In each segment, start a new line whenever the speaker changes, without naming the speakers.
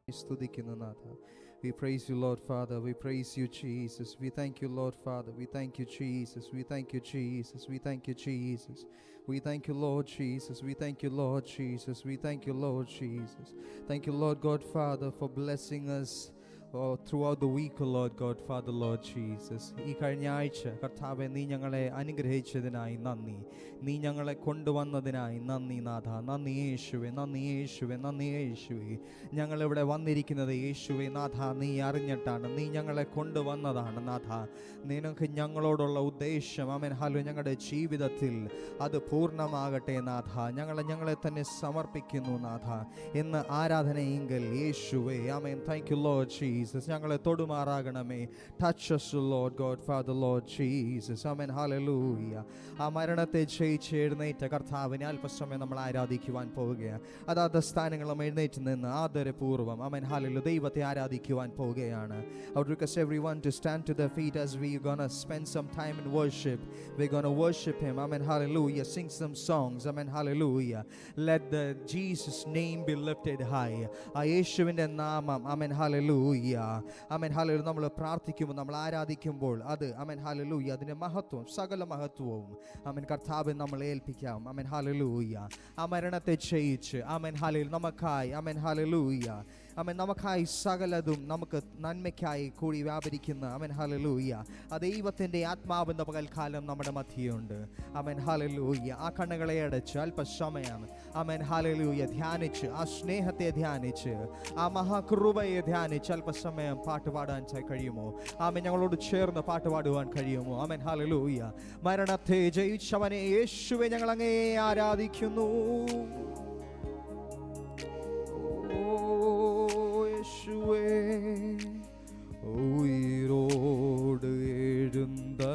We praise you, Lord Father. We praise you, Jesus. We thank you, Lord Father. We thank you, Jesus. We thank you, Jesus. We thank you, Jesus. We thank you, Lord Jesus. We thank you, Lord Jesus. We thank you, Lord Jesus. Thank you, Lord God Father, for blessing us throughout the week, Lord God Father, Lord Jesus. ഈ കഴിഞ്ഞ ആഴ്ച കർത്താവെ, നീ ഞങ്ങളെ അനുഗ്രഹിച്ചതിനായി നന്ദി. നീ ഞങ്ങളെ കൊണ്ടുവന്നതിനായി നന്ദി നാഥ. നന്ദി യേശുവേ, നന്ദി യേശുവേ, നന്ദി യേശുവേ. ഞങ്ങളിവിടെ വന്നിരിക്കുന്നത് യേശുവേ നാഥ നീ അറിഞ്ഞിട്ടാണ്. നീ ഞങ്ങളെ കൊണ്ടുവന്നതാണ് നാഥ. നിനക്ക് ഞങ്ങളോടുള്ള ഉദ്ദേശം ആമേൻ ഹല്ലേലൂയ ഞങ്ങളുടെ ജീവിതത്തിൽ അത് പൂർണ്ണമാകട്ടെ നാഥ. ഞങ്ങളെ തന്നെ സമർപ്പിക്കുന്നു നാഥ. ഇന്ന് ആരാധനയെങ്കിൽ യേശുവേ ആമേൻ. Thank you lord Jesus. ഞങ്ങളെ തൊടുമാറാകണമേ. Touch us Lord God Father Lord Jesus. ആമേൻ ഹല്ലേലൂയ. ആ മരണത്തെ ജയിച്ച് എഴുന്നേറ്റ കർത്താവിനെ അല്പസമയം നമ്മൾ ആരാധിക്കുവാൻ പോവുകയാണ്. അതാത് സ്ഥാനങ്ങളും എഴുന്നേറ്റ് നിന്ന് ആദരപൂർവ്വം ആമേൻ ഹല്ലേലൂയ ദൈവത്തെ ആരാധിക്കുവാൻ പോവുകയാണ്. I would request everyone to stand to their feet as we gonna spend some time in worship. We're gonna worship him. Amen hallelujah. Sing some songs. Amen hallelujah. Let the Jesus name be lifted high. ആ യേശുവിൻ്റെ നാമം amen hallelujah. Amen hallelujah. നമ്മൾ പ്രാർത്ഥിക്കുമ്പോൾ നമ്മൾ ആരാധിക്കുമ്പോൾ അത് amen hallelujah അതിൻ്റെ മഹത്വം സകല മഹത്വവും ആമേൻ കർത്താവിനെ നമ്മൾ ഏൽപ്പിക്കാം. ആമേൻ ഹല്ലേലൂയ. ആ മരണത്തെ ജയിച്ച് ആമേൻ ഹല്ലേലൂയ നമുക്കായി ആമേൻ ഹല്ലേലൂയ ആമേൻ നമുക്കായി സകലതും നമുക്ക് നന്മയ്ക്കായി കൂടി വ്യാപരിക്കുന്ന ആമേൻ ഹല്ലേലൂയ ആ ദൈവത്തിൻ്റെ ആത്മാവെന്ന പകൽക്കാലം നമ്മുടെ മധ്യയുണ്ട്. ആമേൻ ഹല്ലേലൂയ. ആ കണ്ണുകളെ അടച്ച് അല്പസമയം ആമേൻ ഹല്ലേലൂയ ധ്യാനിച്ച് ആ സ്നേഹത്തെ ധ്യാനിച്ച് ആ മഹാകൃപയെ ധ്യാനിച്ച് അല്പസമയം പാട്ട് പാടാൻ കഴിയുമോ? ആമേൻ ഞങ്ങളോട് ചേർന്ന് പാട്ട് പാടുവാൻ കഴിയുമോ? Amen hallelujah. മരണത്തെ ജയിച്ചവനെ യേശുവേ ഞങ്ങൾ അങ്ങേ ആരാധിക്കുന്നു. ഉയിരോട് എഴുந்தவரே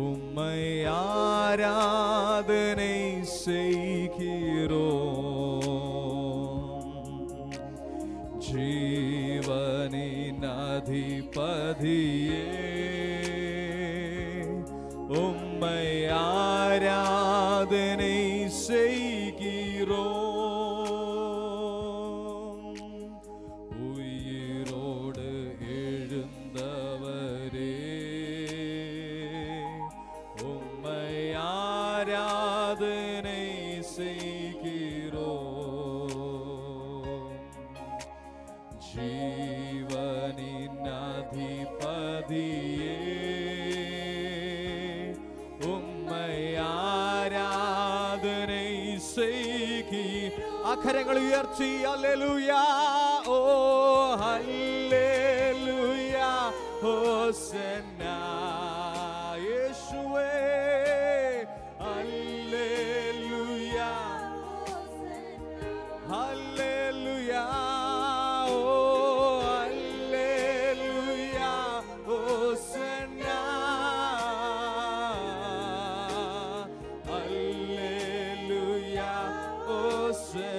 உம்மை ஆராதனை செய்கிறோம். ஜீவனின் அதிபதியே உம்மை ஆராதனை செய்கிறோம். അഖരങ്ങൾ ഉയർത്തി ഹല്ലേലൂയ. ഓ ഹല്ലേലൂയ ഹോസന്ന യേശുവേ ഹല്ലേലൂയ ഹല്ലേലൂയ. ഓ ഹല്ലേലൂയ ഹോസന്ന ഹല്ലേലൂയ ഹോസന്ന.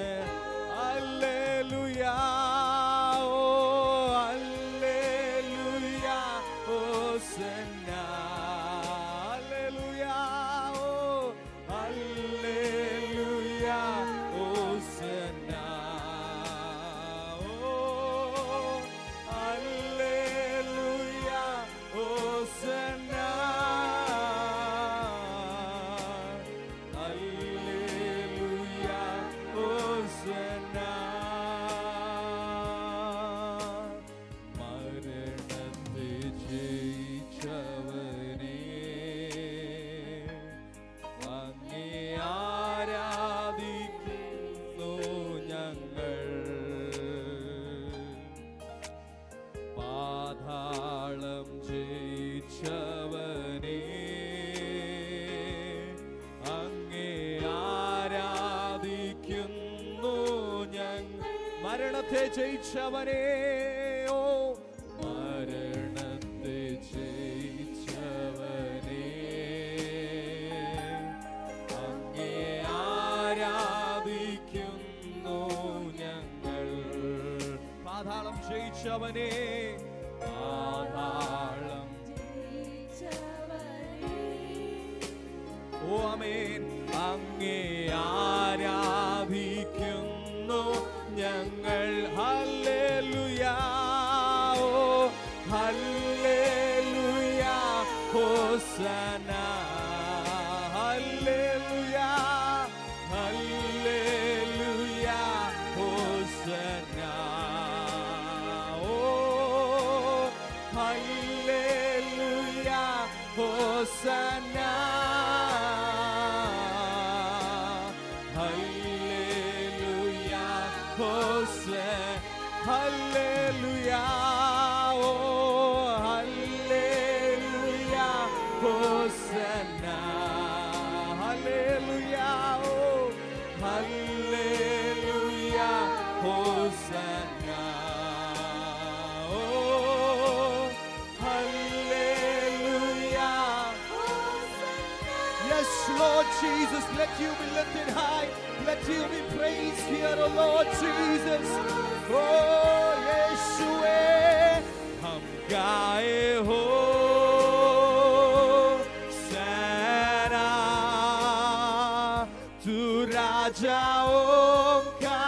മരണത്തെ ജയിച്ചവനെ ഓ മരണത്തെ ജയിച്ചവനെ അങ്ങേ ആരാധിക്കുന്നു ഞങ്ങൾ. പാതാളം ജയിച്ചവനെ പാതാളം ഓ ആമേൻ അങ്ങേ ആരാധിക്കുന്നു Hallelujah, Hosanna, Hallelujah, oh Hallelujah, Hosanna, Hallelujah, oh Hallelujah, Hosanna, oh Hallelujah, yes Lord Jesus, let you be lifted high, let you be praised here, oh Lord Jesus, oh Yeshua, hum gaye ho sana, tu rajaon ka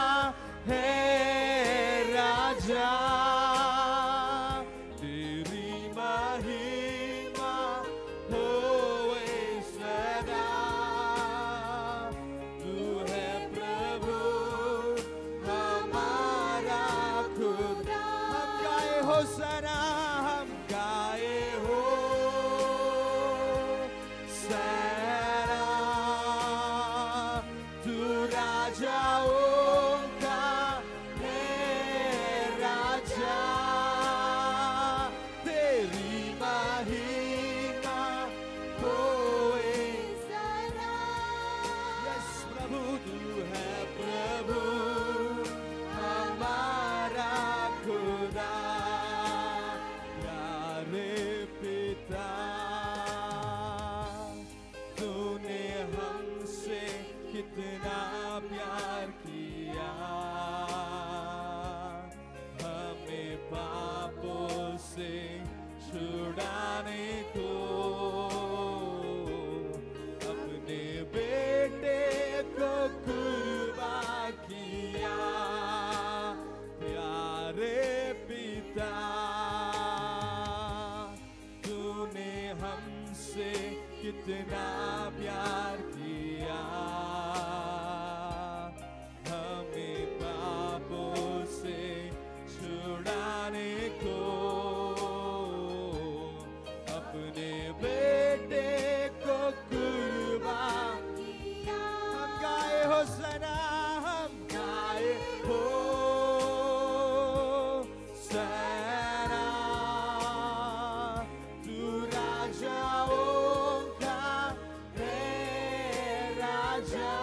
hai raja, teri mahima hoye sada, tu hai prabhu hamara खुदा, हम गाए हो सना, हम गाए हो सना, तू राजाओं का है राजा, तेरी महिमा होए सना, यस प्रभु तू है प्रभु हमारा खुदा, प्यारे पिता तूने हमसे कितना प्यार किया, हमें पापों से छुड़ाने को अपने बेटे को कुर्बान किया, प्यारे पिता तूने हमसे कितना प्यार किया, हमें पापों से छुड़ाने को अपने बेटे को कुर्बान किया, हम गाए हो सना, हम गाए हो सना, तू राजाओं का है राजा,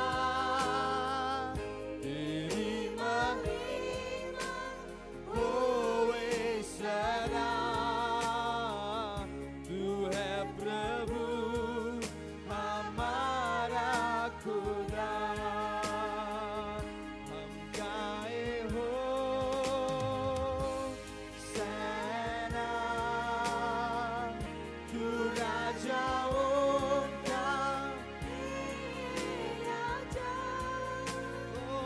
तेरी महिमा होए सना, तू है प्रभु हमारा खुदा, हम गाए हो सना, तू राजाओं का राजा, ओ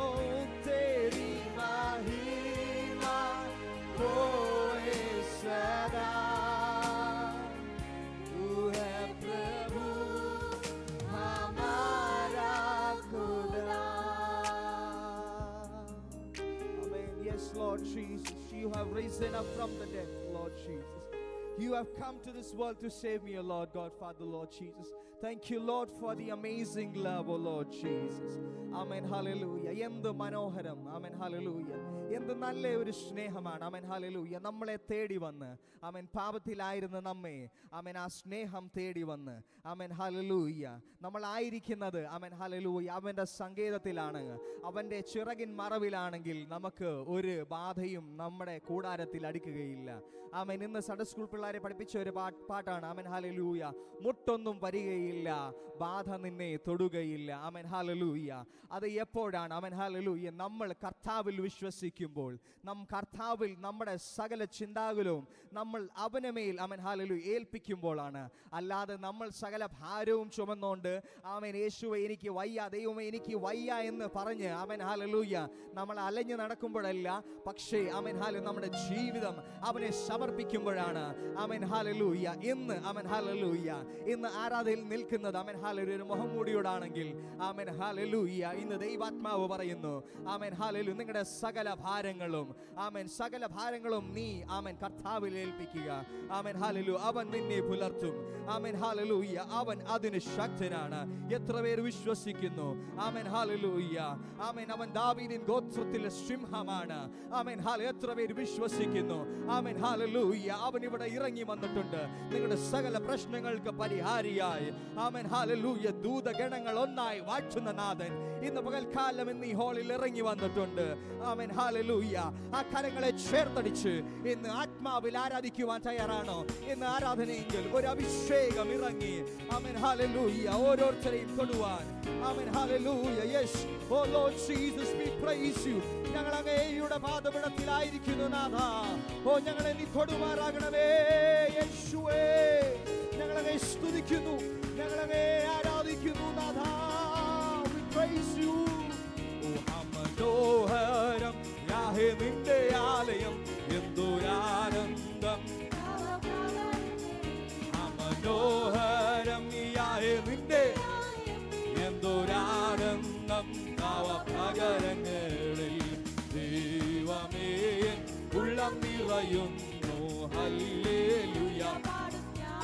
तेरी महिमा होए सदा, तू है प्रभु हमारा खुदा. Amen. Yes, Lord Jesus, you have risen up from the dead, Lord Jesus. You have come to this world to save me, O Lord God, Father, Lord Jesus. Thank you, Lord, for the amazing love, O Lord Jesus. Amen, hallelujah. എന്ത് മനോഹരം, ആമേൻ, hallelujah. എന്ത് നല്ല ഒരു സ്നേഹമാണ്, ആമേൻ, hallelujah. നമ്മളെ തേടി വന്ന്, ആമേൻ, പാപത്തിലായിരുന്ന നമ്മെ, ആമേൻ, ആ സ്നേഹം തേടി വന്ന്, ആമേൻ, ഹല്ലേലൂയ, നമ്മളായിരിക്കുന്നത്, ആമേൻ, ഹല്ലേലൂയ, അവൻ്റെ സങ്കേതത്തിലാണ്, അവൻ്റെ ചിറകിൻ മറവിലാണെങ്കിൽ നമുക്ക് ഒരു ബാധയും നമ്മുടെ കൂടാരത്തിൽ അടിക്കുകയില്ല. ആമേൻ, ഇന്ന് സൺഡേ സ്കൂൾ പിള്ളേരെ പഠിപ്പിച്ച ഒരു പാട്ടാണ്, ആമേൻ, ഹല്ലേലൂയ. മുട്ടൊന്നും വരികയില്ല, ബാധ നിന്നെ തൊടുകയില്ല, ആമേൻ, ഹല്ലേലൂയ. അത് എപ്പോഴാണ്, ആമേൻ, ഹല്ലേലൂയ, നമ്മൾ കർത്താവിൽ വിശ്വസിക്കുമ്പോൾ, കർത്താവിൽ നമ്മുടെ സകല ചിന്താകുലവും നമ്മൾ അവന് മേൽ, ആമേൻ, ഹല്ലേലൂയ, ഏൽപ്പിക്കുമ്പോഴാണ്. അല്ലാതെ നമ്മൾ സകല ഭാരവും ചുമന്നുകൊണ്ട്, ആമേൻ, യേശുവേ എനിക്ക് വയ്യ, ദൈവമേ എനിക്ക് വയ്യ എന്ന് പറഞ്ഞ്, ആമേൻ, ഹല്ലേലൂയ, നമ്മൾ അലഞ്ഞു നടക്കുമ്പോഴല്ല, പക്ഷേ, ആമേൻ, ഹല്ലേലൂയ, നമ്മുടെ ജീവിതം അവനെ സമർപ്പിക്കുമ്പോഴാണ്, ആമേൻ, ഹല്ലേലൂയ, ഇന്ന്, ആമേൻ, ഹല്ലേലൂയ, ഇന്ന് ആരാധനയിൽ നിൽക്കുന്നത് ആമേൻ ഹല്ലേലൂയ ഒരു മുഖംമൂടിയോടാണെങ്കിൽ ആമേൻ ഹല്ലേലൂയ ഇന്ന് ദൈവാത്മാവ് പറയുന്നു ആമേൻ ഹല്ലേലൂയ നിങ്ങളുടെ സകല ഭാരങ്ങളും ആമേൻ സകല ഭാരങ്ങളും നീ ആമേൻ കർത്താവിൽ ഏൽപ്പിക്കുക. ആമേൻ ഹല്ലേലൂയ അവൻ നിന്നെ പുലർത്തും. ആമേൻ ഹല്ലേലൂയ അവൻ അതിന് ശക്തനാണ്. എത്ര പേർ വിശ്വസിക്കുന്നു? ആമേൻ ഹല്ലേലൂയ ആമേൻ അവൻ ദാവീദിൻ ഗോത്രത്തിലെ സിംഹമാണ്. ആമേൻ ഹല്ലേലൂയ എത്ര പേർ വിശ്വസിക്കുന്നു? ആമേൻ ഹല്ലേലൂയ അവൻ ഇവിടെ ഇറങ്ങി വന്നിട്ടുണ്ട് നിങ്ങളുടെ സകല പ്രശ്നങ്ങൾക്ക് പരിഹാരിയായി. ആമേൻ ഹല്ലേലൂയ ദൂതഗണങ്ങൾ ഒന്നായി വാഴ്ത്തുന്ന നാഥൻ ഇന്ന് പകൽക്കാലം ഇന്ന് ഈ ഹാളിൽ ഇറങ്ങി വന്നിട്ടുണ്ട്. ആമേൻ ഹല്ലേലൂയ ആ കരങ്ങളെ ചേർത്തടിച്ച് ഇന്ന് ആത്മാവിൽ ആരാധിക്കുവാൻ തയ്യാറാണോ? ഇന്ന് ആരാധനയെങ്കിൽ ഒരു അഭിഷേകം ഇറങ്ങി ആമേൻ ഹല്ലേലൂയ ഓരോരുത്തരെയും തൊടുവാൻ. ആമേൻ ഹല്ലേലൂയ yes oh lord Jesus we praise you. ഞങ്ങൾ അങ്ങയുടെ പാദപീഠത്തിലായിരിക്കുന്നു നാഥാ. ഓ ഞങ്ങളെ നീ തൊടുമാറാകണമേ യേശുവേ. ഞങ്ങളെ സ്തുതിക്കുന്നു, ഞങ്ങളെ ആരാധിക്കുന്നു നാഥാ. We praise you. ഓ മനോഹരം യാഹേ നിന്റെ ആലയം എന്തൊരാനന്ദം. മനോഹരം യാഹേ നിന്റെ എന്തൊരാനന്ദം. നവപകരങ്ങളിൽ ദൈവമേ ഉള്ളം നിറയുന്നു ഹല്ലേലൂയ.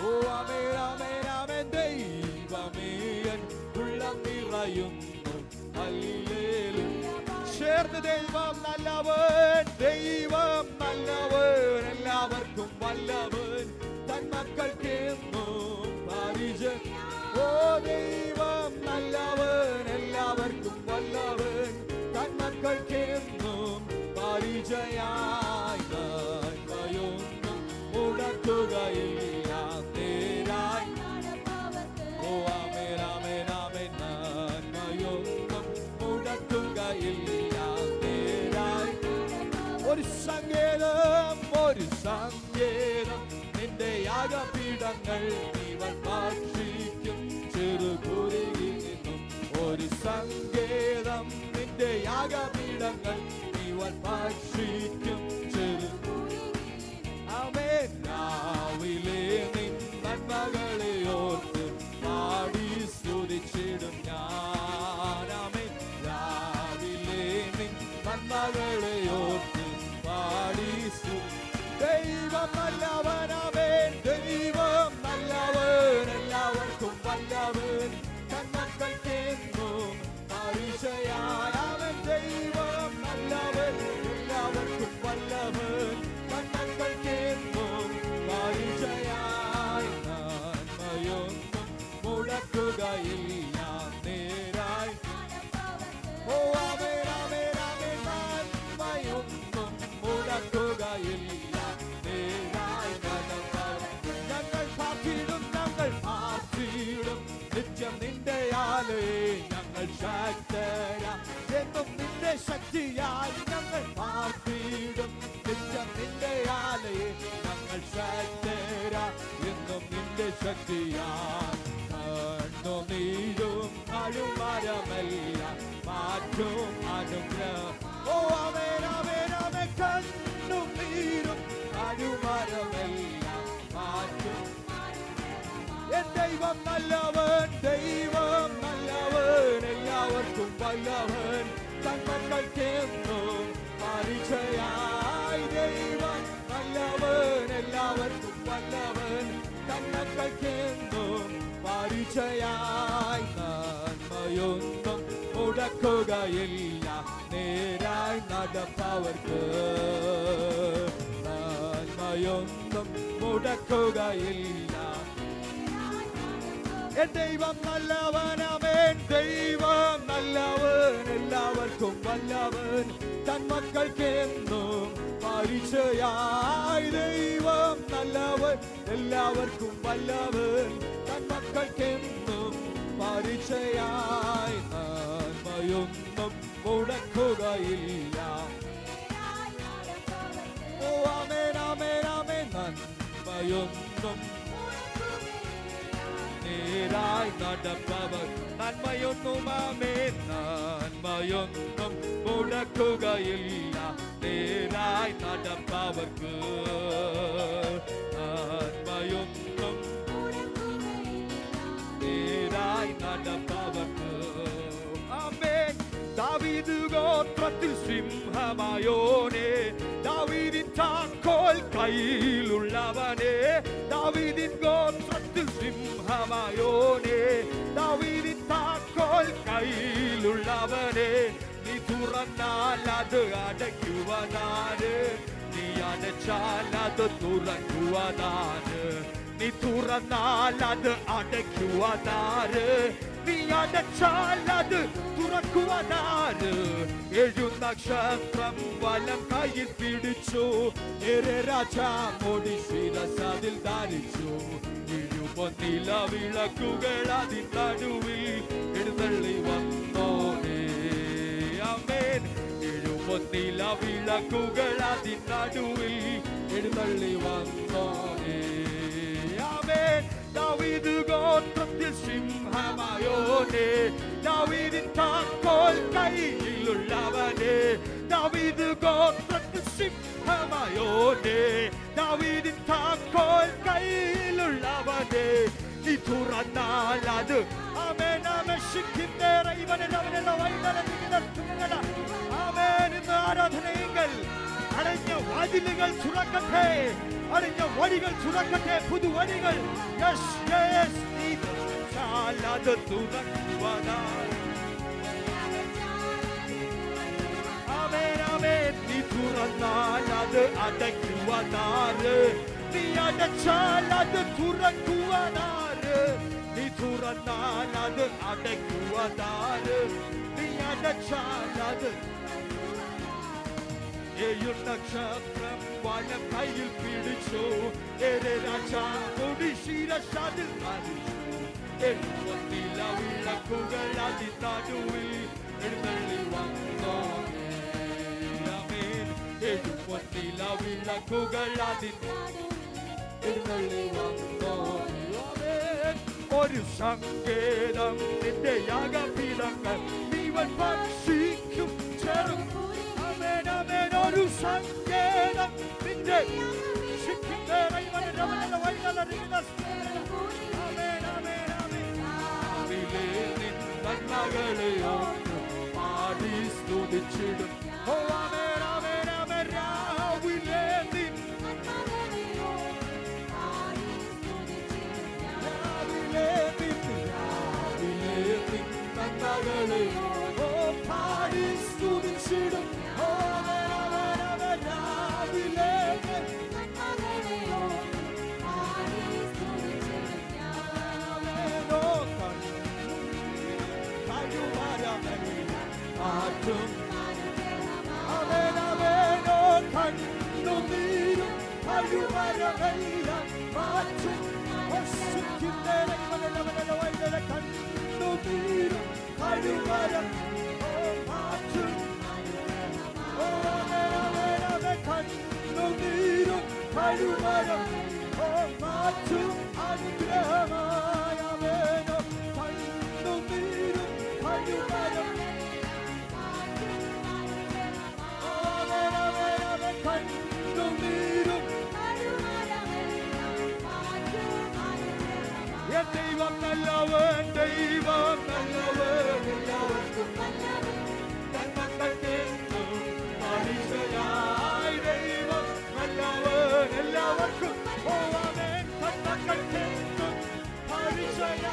ഓ ആമേൻ ആമേൻ ആമേൻ ദൈവമേ ഉള്ളം നിറയുന്നു ഹല്ലേലൂയ. ചേർന്ന് ദൈവം നല്ലവൻ, ദൈവം നല്ലവൻ, എല്ലാവർക്കും വല്ലവൻ, തൻ മക്കൾക്കെന്നും പരിചയം. ഓ ദൈവം നല്ലവൻ, എല്ലാവർക്കും വല്ലവൻ, തൻ മക്കൾക്കെന്നും പരിചയായി. നന്മയൊന്നും മുടക്കുകയില്ല നേരായി. ഓ ആമേൻ ആമേൻ ആമേൻ നന്മയൊന്നും മുടക്കുകയില്ല നേരായി. ഒരു സങ്കേതം, ഒരു സങ്കേതം നിന്റെ യാഗപീഠങ്ങൾ ഇവൻ ഭക്ഷിക്കും ചെറുകുരിയിൽ നിന്നും. ഒരു സങ്കേതം നിന്റെ യാഗപീഠങ്ങൾ ഇവൻ ഭക്ഷിക്കും ചെറുകുരിയിൽ. ആമേൻ രാവിലെ നിൻ നന്മകളെ ഓർത്ത് പാടി സ്തുതിച്ചിടും ഞാൻ. ആമേൻ രാവിലെ നിൻ നന്മകളെ ഓർത്ത് പാടി ദൈവം നല്ലവൻ. ആമേൻ ദൈവം നല്ലവൻ, എല്ലാവർക്കും വല്ലവൻ, തൻ മക്കൾക്കെന്നും പരിചയായി. ആമേൻ ദൈവം നല്ലവൻ, എല്ലാവർക്കും വല്ലവൻ, തൻ മക്കൾക്കെന്നും പരിചയായി. നന്മയൊന്നും മുടക്കുകയില്ല നേരായി. ഓ ആമേൻ ആമേൻ ആമേൻ നന്മയൊന്നും മുടക്കുകയില്ല നേരായി. ഞങ്ങൾ പാർത്തിടും, ഞങ്ങൾ പാർത്തിടും നിത്യം നിന്റെ ആലേ. ഞങ്ങൾ ശക്തരാ എന്നും നിന്റെ ശക്തിയാൽ. ഞങ്ങൾ പാർത്തിടും നിത്യം നിന്റെ ആലേ. ഞങ്ങൾ ശക്തരാ എന്നും നിന്റെ ശക്തിയാൽ. കണ്ണുനീരും അഴുമരമല്ല മാറ്റും അനുഗ്രഹം. ഓ ആമേൻ ആമേൻ ആമേൻ കണ്ണുനീരും അഴുമരമല്ല മാറ്റും. എൻ ദൈവം നല്ലവൻ, ദൈവം നല്ലവൻ, എല്ലാവർക്കും വല്ലവൻ, തൻ മക്കൾക്കെന്നും പരിചയായി. ദൈവം നല്ലവൻ, എല്ലാവർക്കും വല്ലവൻ, തൻ മക്കൾക്കെന്നും പരിചയായി. നന്മയൊന്നും മുടക്കുകയില്ല നേരായി നടപ്പവർക്ക്. നന്മയൊന്നും മുടക്കുകയില്ല. എൻ ദൈവം നല്ലവൻ. ആമേൻ ദൈവം നല്ലവൻ, എല്ലാവർക്കും വല്ലവൻ, തൻ മക്കൾക്കെന്നും പരിചയായി. ദൈവം നല്ലവൻ, എല്ലാവർക്കും വല്ലവൻ, തൻ മക്കൾക്കെന്നും പരിചയായി. നന്മയൊന്നും മുടക്കുകയില്ല. ഓ ആമേൻ ആമേൻ ആമേൻ നന്മയൊന്നും നേരായി നടപ്പവർ. നന്മയൊന്നും ആമേൻ നന്മയൊന്നും മുടക്കുകയില്ല നേരായി നടപ്പവർക്ക്. നന്മയൊന്നും
ഗോത്രത്തിൽ സിംഹമായോനെ, ദാവീദിൻ താക്കോൽ കയ്യിലുള്ളവനെ, ദാവീദിൻ ഗോത്രത്തിൽ സിംഹമായോനെ, ദാവീദിൻ താക്കോൽ കയ്യിലുള്ളവനെ, നീ തുറന്നാൽ അത് അടയ്ക്കുവാനാണ്, നീ അടച്ചാൽ അത് തുറക്കുവാനാണ്, നീ തുറന്നാൽ അത് അടയ്ക്കുവാനാണ്, നീ അടച്ചാൽ അത് തുറക്കുവാനാണ്. 7 നക്ഷത്രം വലം കയ്യിൽ പിടിച്ചു, രാജാമോടി ശിരസതിൽ ധരിച്ചു, 7 നിലവിളക്കുകൾ അതിൻ നടുവിൽ എഴുന്നള്ളി വന്നോനേ. ആമേൻ. 7 നിലവിളക്കുകൾ അതിൻ നടുവിൽ എഴുന്നള്ളി വന്നോനേ. ആമേൻ. ദാവീദ് ഗോത്രത്തിൽ സിംഹമായോനെ, ദാവീദിൻ താക്കോൽ കയ്യിലുള്ളവനെ, ദാവീദ് ഗോത്രത്തിൽ സിംഹമായോനെ, ദാവീദിൻ താക്കോൽ കയ്യിലുള്ളവനെ, നീ തുറന്നാൽ അത് ആമേൻ. ആമേൻ. ശിഖിന്തേറെ ഇവനെല്ലാം ആമേൻ. ഇന്ന് ആരാധനയെങ്കിൽ അടഞ്ഞ വാതിലുകൾ തുറക്കട്ടെ, അടഞ്ഞ വഴികൾ തുറക്കട്ടെ, പുതുവഴികൾ. Yes yes. നീ തുറന്നാൽ അത് തുറക്കുവാനാണ്. ആമേൻ ആമേൻ. നീ തുറന്നാൽ അത് അടയ്ക്കുവാനാണ്, നീ അടച്ചാൽ അത് തുറക്കുവാനാണ്, നീ തുറന്നാൽ അത് അടയ്ക്കുവാനാണ്, നീ അടച്ചാൽ അത്. 7 നക്ഷത്രം വലം കയ്യിൽ പിടിച്ചു, രാജാമോടി ശിരസതിൽ ധരിച്ചു, 7 നിലവിളക്കുകൾ അതിൻ നടുവിൽ എഴുന്നള്ളി വന്നോനേ. ആമേൻ. 7 നിലവിളക്കുകൾ അതിൻ എഴുന്നള്ളി വന്നോനേ. ആമേൻ. ഒരു സങ്കേതം നിന്റെ യാഗപീഠങ്ങൾ ജീവൻ ഭക്ഷിക്കും ചെറും. ആമേൻ ആമേൻ. ഒരു സങ്കേതം നിന്റെ നന്മകളെ പാടി സ്തുതിച്ചിടും. ഓ ആമേൻ ആമേൻ ആമേൻ. രാവിലെ നിൻ നന്മകളെ ഓ പാടി സ്തുതിച്ചിടും. ഓ ആമേൻ ആമേൻ ആമേൻ. രാവിലെ മാറ്റും. ആമേൻ ആമേൻ. ഓ കണ്ണുനീരും കഴിവരമെല്ലാം മാറ്റും. കണ്ണുനീരും കഴിവരം മാറ്റും. ഓ ആമേൻ ആമേൻ ആമേൻ. കണ്ണുനീരും കഴിവരം മാറ്റും. അനുഗ്രഹമായ ആമേനോ. കണ്ണുനീരും കഴിവരം കണ്ണുനീരും. ദൈവം നല്ലവൻ, ദൈവം നല്ലവൻ, എല്ലാവർക്കും നന്മകൾക്കെന്നും അതിശയായി. ദൈവം നല്ലവൻ, എല്ലാവർക്കും ആമേൻ. നന്മകൾക്കെന്നും അതിശയായി.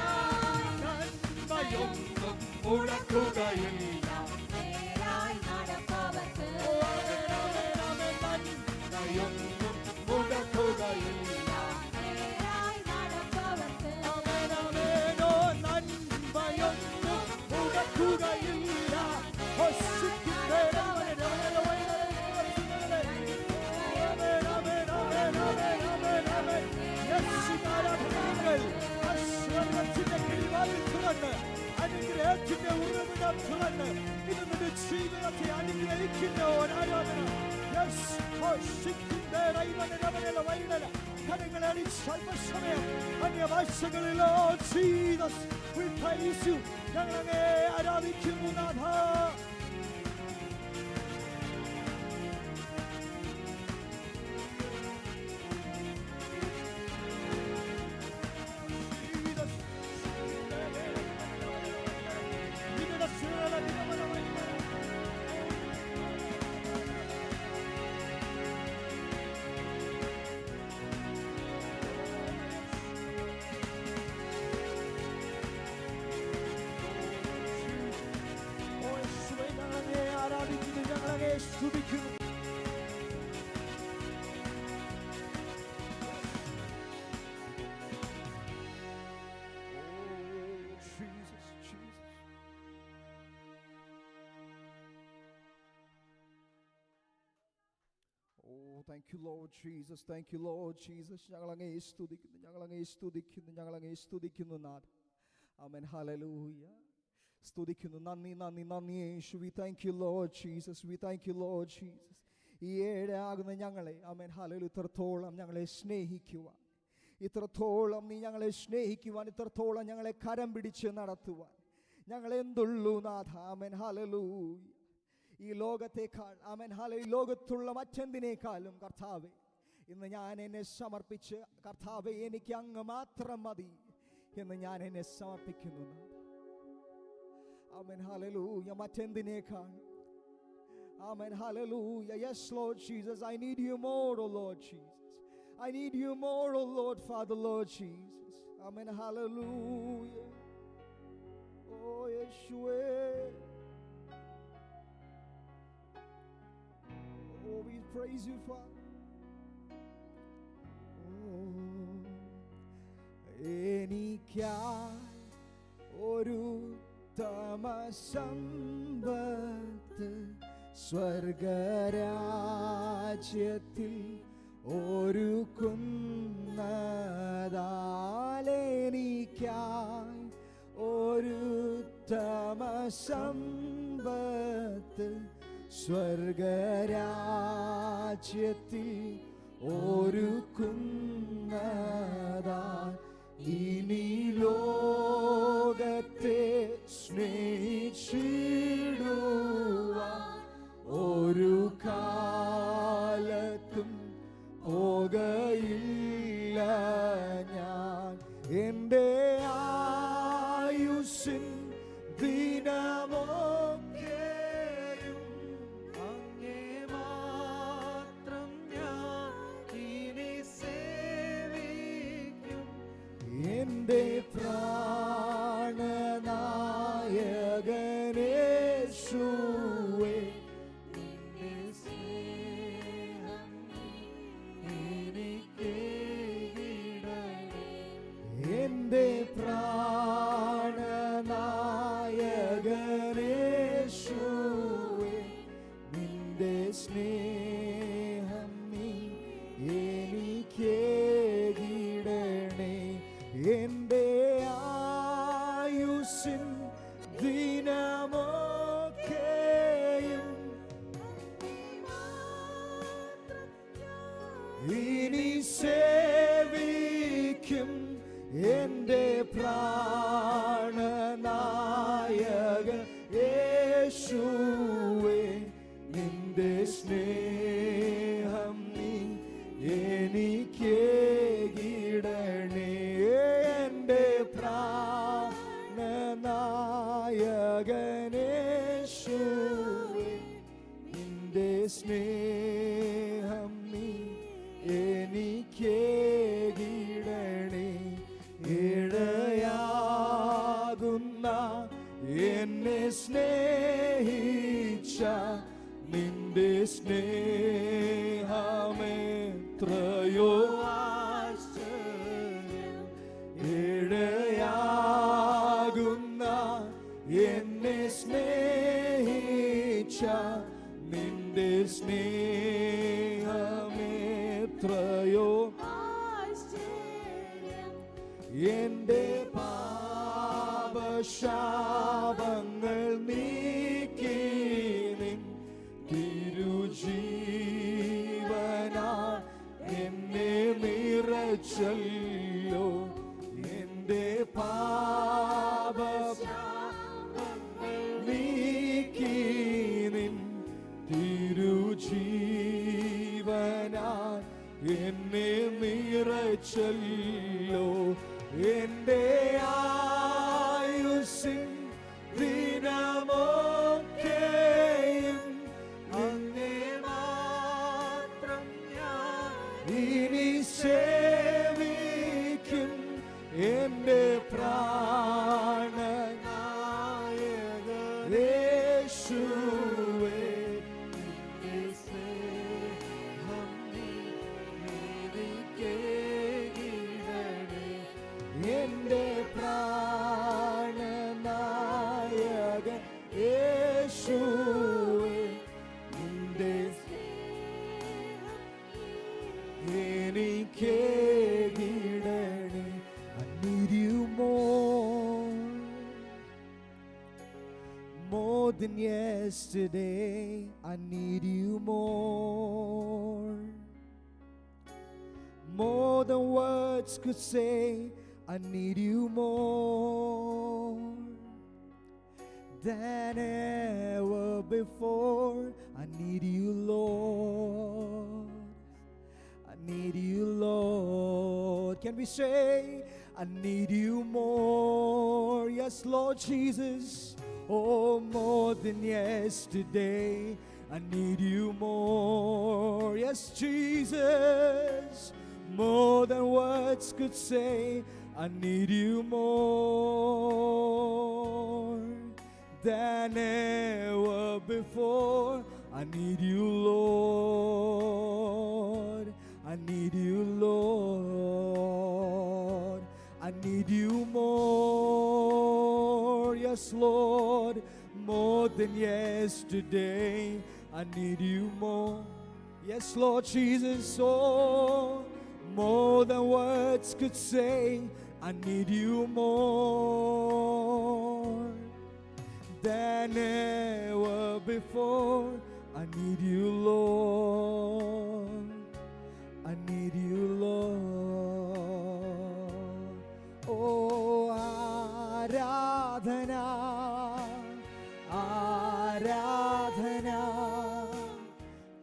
നന്മയൊന്നും മുടക്കുകയില്ല. നന്മയൊന്നും മുടക്കുകയില്ല. അനുഗ്രഹത്തിന്റെ ഉറവിടം തുറന്ന് ഇത് നിന്റെ ജീവിതത്തെ അനുഗ്രഹിക്കുന്നവൻ ആരാധന. കരങ്ങളെ സ്വല്പസമയം അന്യഭാഷകളിലോ ജീസസ് we praise you. ഞങ്ങളെ ആരാധിക്കുന്നു നാഥാ. സ്തുതിക്കുന്നു.
Thank you, Lord Jesus. Thank you, Lord Jesus. ഞങ്ങൾ അങ്ങേ സ്തുതിക്കുന്നു, ഞങ്ങൾ അങ്ങേ സ്തുതിക്കുന്നു, ഞങ്ങൾ അങ്ങേ സ്തുതിക്കുന്നു നാഥ. ആമേൻ. ഹല്ലേലൂയ. സ്തുതിക്കുന്നു. നന്ദി നന്ദി നന്ദി യേശു. We thank you, Lord Jesus. We thank you, Lord Jesus. ഈ ഏഴാകുന്ന ഞങ്ങളെ ആമേൻ ഹല്ലേലൂയ ഇത്രത്തോളം ഞങ്ങളെ സ്നേഹിക്കുവാൻ, ഇത്രത്തോളം നീ ഞങ്ങളെ സ്നേഹിക്കുവാൻ, ഇത്രത്തോളം ഞങ്ങളെ കരം പിടിച്ച് നടത്തുവാൻ ഞങ്ങൾ എന്തുള്ളൂ നാഥ. Amen hallelujah. ഈ ലോകത്തേക്കാൾ ആമേൻ ഹല്ലേലൂയ ലോകത്തുള്ള മറ്റെന്തിനേക്കാളും കർത്താവേ ഇന്ന് ഞാൻ എന്നെ സമർപ്പിച്ച്, കർത്താവേ എനിക്ക് അങ്ങ് മാത്രം മതി എന്ന് ഞാൻ എന്നെ സമർപ്പിക്കുന്നു. ആമേൻ ഹല്ലേലൂയ. മറ്റെന്തിനേക്കാൾ ആമേൻ ഹല്ലേലൂയ. Yes Lord Jesus, I need you more, oh Lord Jesus. I need you more, oh Lord Father, Lord Jesus. Amen. Hallelujah. Oh Yeshua. Oh, we praise you, Father. Oh, എനിക്കായി ഒരു തമസമ്പത്ത് സ്വർഗരാജ്യത്തിൽ ഒരുക്കുന്നതാലെനിക്കായി ഒരു തമസമ്പത്ത് സ്വർഗരാജ്യത്തിൽ ഒരുക്കുന്നതാൽ ഇനി ലോകത്തെ സ്നേഹിച്ചിടുവാൻ ഒരു കാലത്തും പോകയില്ല ഞാൻ. എൻ്റെ ആയുസ്സിൻ ദിനമൊക്കെയും അങ്ങേ മാത്രം ഞാൻ ഇനി സേവിക്കും. എൻ്റെ പ്രാണനായകനേശുവേ നിന്റെ സ്നേഹം എനിക്കേകിടണേ. എൻ്റെ പ്രാണനായകനേശുവേ നിന്റെ സ്നേഹം നീ എനിക്കേകിടണേ. എൻ്റെ ആയുസ്സിൻ ദിനമൊക്കെയും ഇനി സേവിക്കും. എൻ്റെ പ്രാണനായകൻ യേശുവേ നിന്റെ സ്നേഹം നീ എനിക്കേകിടണേ. എൻ്റെ പ്രാണനായകനേശുവേ നിന്റെ സ്നേഹം നീ എനിക്കേകിടണേ. ഇടയാകുന്ന എന്നെ സ്നേഹിച്ച നിന്റെ സ്നേഹമെത്രയോ ആശ്ചര്യം. ഇടയാകുന്ന എന്നെ സ്നേഹിച്ച നിന്റെ സ്നേഹമെത്രയോ എൻ്റെ പാപശാപങ്ങൾ നീക്കി നിൻ തിരുജീവനാൽ എന്നെ നിറച്ചല്ലോ. എൻ്റെ പാപശാപങ്ങൾ നീക്കി നിൻ തിരുജീവനാൽ എന്നെ നിറച്ചല്ലോ. എൻ്റെ ആയുസ്സിൻ ദിനമൊക്കെയും അങ്ങേ മാത്രം ഞാൻ ഇനി സേവിക്കും. എൻ്റെ പ്രാണനായകനേശുവേ
more than yesterday. I need you more. More than words could say. I need you more than ever before. I need you, Lord. I need you, Lord. Can we say, I need you more? Yes, Lord Jesus. Oh, more than yesterday. I need you more. Yes, Jesus. More than words could say. I need you more than ever before. I need you, Lord. I need you, Lord. I need you more. Yes, Lord. More than yesterday. I need you more. Yes, Lord Jesus. Oh, more than words could say. I need you more than ever before. I need you, Lord. I need you, Lord. Oh, Aradhana, Aradhana,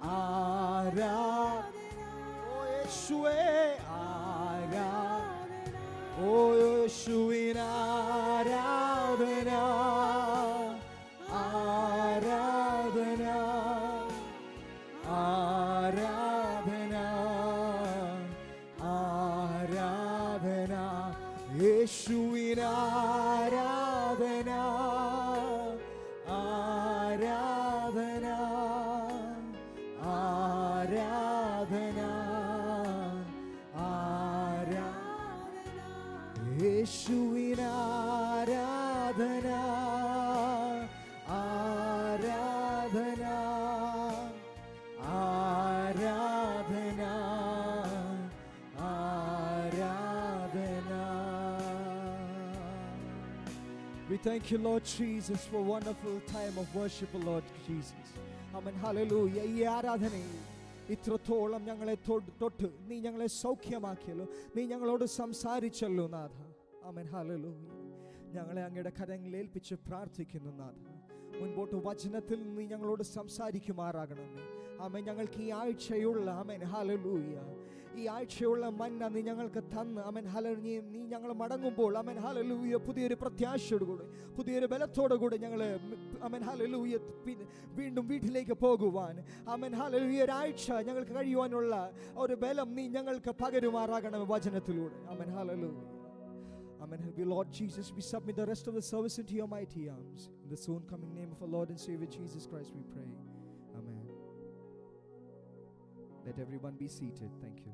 Aradhana. Oh, Yeshua, Aradhana. Oh, Yeshua, Aradhana, Aradhana, Aradhana, Aradhana. Yeshua, Aradhana, Aradhana, Aradhana, Aradhana. Yeshua, Aradhana, Aradhana, Aradhana, Aradhana. We thank you, Lord Jesus, for a wonderful time of worship, Lord Jesus. Amen. Hallelujah. ഈ ആരാധനയിൽ ഇത്രത്തോളം ഞങ്ങളെ തൊട്ട് നീ ഞങ്ങളെ സൗഖ്യമാക്കിയല്ലോ, നീ ഞങ്ങളോട് സംസാരിച്ചല്ലോ നാഥ. ആമേൻ. ഹല്ലേലൂയ. ഞങ്ങളെ അങ്ങയുടെ കരങ്ങളിൽ ഏൽപ്പിച്ച് പ്രാർത്ഥിക്കുന്നു നാഥ. മുൻപോട്ട് വചനത്തിൽ നീ ഞങ്ങളോട് സംസാരിക്കുമാറാകണമേ. ആമേൻ. ഞങ്ങൾക്ക് ഈ ആഴ്ചയുള്ള ആമേൻ ഹല്ലേലൂയ ഈ ആഴ്ചയുള്ള മന്ന നീ ഞങ്ങൾക്ക് തന്ന് ആമേൻ ഹല്ലേലൂയ നീ ഞങ്ങൾ മടങ്ങുമ്പോൾ ആമേൻ ഹല്ലേലൂയ പുതിയൊരു പ്രത്യാശയോടുകൂടി പുതിയൊരു ബലത്തോടുകൂടി ഞങ്ങൾ ആമേൻ ഹല്ലേലൂയ വീണ്ടും വീട്ടിലേക്ക് പോകുവാൻ ആമേൻ ഹല്ലേലൂയ ഒരാഴ്ച ഞങ്ങൾക്ക് കഴിയുവാനുള്ള ഒരു ബലം നീ ഞങ്ങൾക്ക് പകരുമാറാകണം വചനത്തിലൂടെ. Amen hallelujah. Amen. Lord Jesus, we submit the rest of the service into your mighty arms. In the soon coming name of our Lord and Savior Jesus Christ we pray. Amen. Let everyone be seated. Thank you.